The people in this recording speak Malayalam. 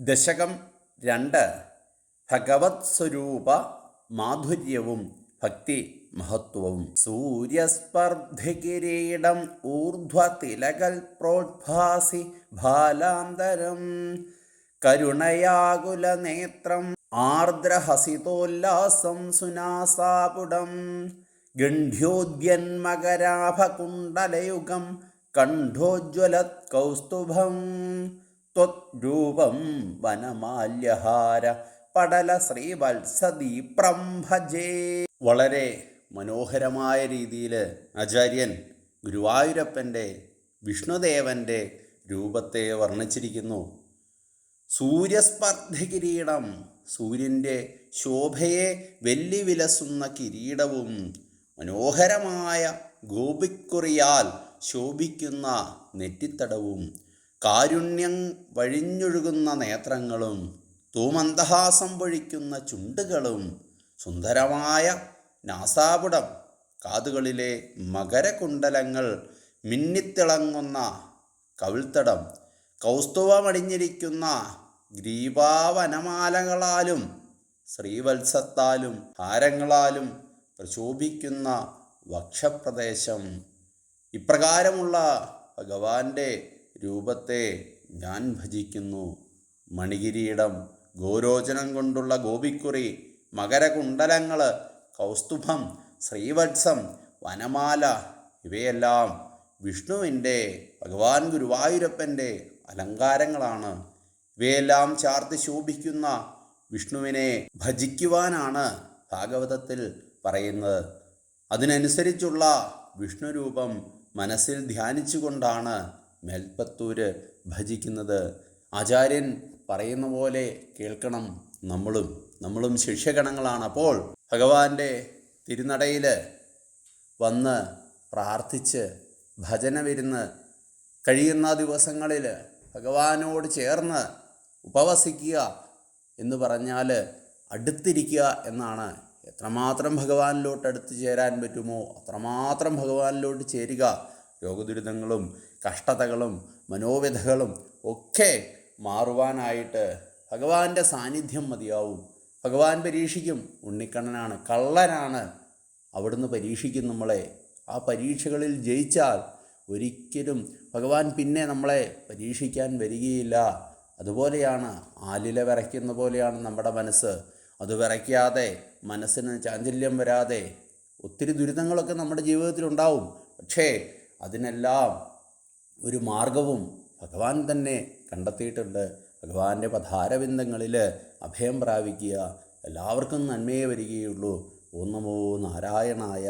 ദശകം 2. ഭഗവത് സ്വരൂപ മാധുര്യവും ഭക്തി മഹത്വവും. സൂര്യസ്പർദ്ധികിരീടം ഊർധ്വതിലകൽ പ്രോദ്ഭാസി ഭാലാന്തരം കരുണയാകുലനേത്രം ആർദ്രഹസിതോല്ലാസം സുനാസാപുടം ഗണ്ഡ്യോദ്യന്മകരാഭകുണ്ടലയുഗം കണ്ഠോജ്വലത് കൗസ്തുഭം ത്വദ്രൂപം വനമാല്യഹാര പടല ശ്രീവത്സദീപ്രം ഭജേ. വളരെ മനോഹരമായ രീതിയിൽ ആചാര്യൻ ഗുരുവായൂരപ്പൻ്റെ വിഷ്ണുദേവൻ്റെ രൂപത്തെ വർണ്ണിച്ചിരിക്കുന്നു. സൂര്യസ്പർദ്ധകിരീടം, സൂര്യൻ്റെ ശോഭയെ വെല്ലിവിലസുന്ന കിരീടവും മനോഹരമായ ഗോപിക്കുറിയാൽ ശോഭിക്കുന്ന നെറ്റിത്തടവും കാരുണ്യം വഴിഞ്ഞൊഴുകുന്ന നേത്രങ്ങളും തൂമന്ദഹാസം പൊഴിക്കുന്ന ചുണ്ടുകളും സുന്ദരമായ നാസാപുടം, കാതുകളിലെ മകരകുണ്ടലങ്ങൾ മിന്നിത്തിളങ്ങുന്ന കവിൾത്തടം, കൗസ്തുവമണിഞ്ഞിരിക്കുന്ന ഗ്രീവാവനമാലകളാലും ശ്രീവത്സത്താലും ഹാരങ്ങളാലും പ്രശോഭിക്കുന്ന വക്ഷപ്രദേശം. ഇപ്രകാരമുള്ള ഭഗവാന്റെ രൂപത്തെ ഞാൻ ഭജിക്കുന്നു. മണികിരീടം, ഗോരോചനം കൊണ്ടുള്ള ഗോപിക്കുറി, മകരകുണ്ടലങ്ങൾ, കൗസ്തുഭം, ശ്രീവത്സം, വനമാല ഇവയെല്ലാം വിഷ്ണുവിൻ്റെ, ഭഗവാൻ ഗുരുവായൂരപ്പൻ്റെ അലങ്കാരങ്ങളാണ്. ഇവയെല്ലാം ചാർത്തി ശോഭിക്കുന്ന വിഷ്ണുവിനെ ഭജിക്കുവാനാണ് ഭാഗവതത്തിൽ പറയുന്നത്. അതിനനുസരിച്ചുള്ള വിഷ്ണുരൂപം മനസ്സിൽ ധ്യാനിച്ചുകൊണ്ടാണ് മേൽപ്പത്തൂര് ഭജിക്കുന്നത്. ആചാര്യൻ പറയുന്ന പോലെ കേൾക്കണം. നമ്മളും ശിഷ്യഗണങ്ങളാണ്. അപ്പോൾ ഭഗവാന്റെ തിരുനടയിൽ വന്ന് പ്രാർത്ഥിച്ച് ഭജനമിരുന്ന് കഴിയുന്ന ദിവസങ്ങളിൽ ഭഗവാനോട് ചേർന്ന് ഉപവസിക്കുക എന്ന് പറഞ്ഞാൽ അടുത്തിരിക്കുക എന്നാണ്. എത്രമാത്രം ഭഗവാനിലോട്ട് അടുത്ത് ചേരാൻ പറ്റുമോ അത്രമാത്രം ഭഗവാനിലോട്ട് ചേരുക. രോഗദുരിതങ്ങളും കഷ്ടതകളും മനോവ്യഥകളും ഒക്കെ മാറുവാനായിട്ട് ഭഗവാന്റെ സാന്നിധ്യം മതിയാവും. ഭഗവാൻ പരീക്ഷിക്കും. ഉണ്ണിക്കണ്ണനാണ്, കള്ളനാണ്, അവിടുന്ന് പരീക്ഷിക്കും നമ്മളെ. ആ പരീക്ഷകളിൽ ജയിച്ചാൽ ഒരിക്കലും ഭഗവാൻ പിന്നെ നമ്മളെ പരീക്ഷിക്കാൻ വരികയില്ല. അതുപോലെയാണ് ആലില വിറയ്ക്കുന്ന പോലെയാണ് നമ്മുടെ മനസ്സ്. അത് വിറയ്ക്കാതെ, മനസ്സിന് ചാഞ്ചല്യം വരാതെ ഒത്തിരി ദുരിതങ്ങളൊക്കെ നമ്മുടെ ജീവിതത്തിലുണ്ടാവും. പക്ഷേ അതിനെല്ലാം ഒരു മാർഗവും ഭഗവാൻ തന്നെ കണ്ടെത്തിയിട്ടുണ്ട്. ഭഗവാന്റെ പദാരവിന്ദങ്ങളിൽ അഭയം പ്രാപിക്കുക. എല്ലാവർക്കും നന്മയെ വരികയുള്ളൂ. ഓം നമോ നാരായണായ.